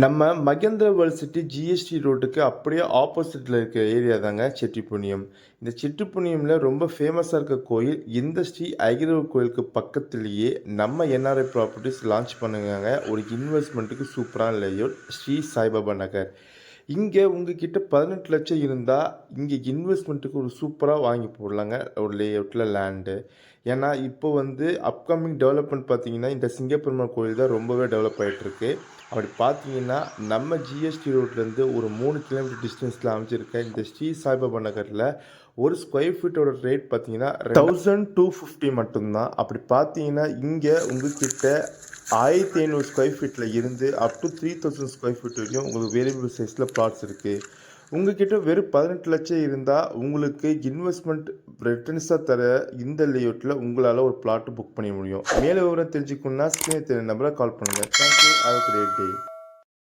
நம்ம மகேந்திரவல் city GST ரோட்டுக்கு அப்படியே ஆப்போசிட்டில் இருக்க ஏரியா தாங்க செட்டிப்புண்ணியம். இந்த செட்டிப்புண்ணியமில் ரொம்ப ஃபேமஸாக இருக்க கோயில் இந்த ஸ்ரீ ஐகிரவ கோயிலுக்கு பக்கத்துலேயே நம்ம என்ஆர்ஐ ப்ராப்பர்ட்டிஸ் லான்ச் பண்ணுங்க. ஒரு இன்வெஸ்ட்மெண்ட்டுக்கு சூப்பரான லேஅவுட் ஸ்ரீ சாய்பாபா நகர். இங்கே உங்ககிட்ட 18 லட்சம் இருந்தால் இங்கே இன்வெஸ்ட்மெண்ட்டுக்கு ஒரு சூப்பராக வாங்கி போடலாங்க ஒரு லேஅவுட்டில் லேண்டு. ஏன்னா இப்போ அப்கமிங் டெவலப்மெண்ட் பார்த்தீங்கன்னா இந்த சிங்கப்பெருமாள் கோயில் தான் ரொம்பவே டெவலப் ஆகிட்டுருக்கு. அப்படி பார்த்தீங்கன்னா நம்ம ஜிஎஸ்டி ரோட்லேருந்து ஒரு 3 கிலோமீட்டர் டிஸ்டன்ஸில் அமைச்சிருக்க இந்த ஸ்ரீ சாய்பாபா நகரில் ஒரு ஸ்கொயர் ஃபீட்டோட ரேட் பார்த்தீங்கன்னா 1250 மட்டும்தான். அப்படி பார்த்தீங்கன்னா இங்கே உங்ககிட்ட 1500 ஸ்கொயர் ஃபீட்டில் இருந்து அப் டு 3000 ஸ்கொயர் ஃபீட் வரைக்கும் உங்களுக்கு வேரியபிள் சைஸில் பிளாட்ஸ் இருக்குது. உங்ககிட்ட வெறும் 18 லட்சம் இருந்தால் உங்களுக்கு இன்வெஸ்ட்மெண்ட் ரிட்டர்ன்ஸாக தர இந்த லேஅவுட்டில் உங்களால் ஒரு பிளாட்டு புக் பண்ண முடியும். மேலே விவரம் தெரிஞ்சுக்கணுன்னா ஸ்க்ரீனில் தெரியும் நம்பரை கால் பண்ணுங்கள். Thank you. Have a great day.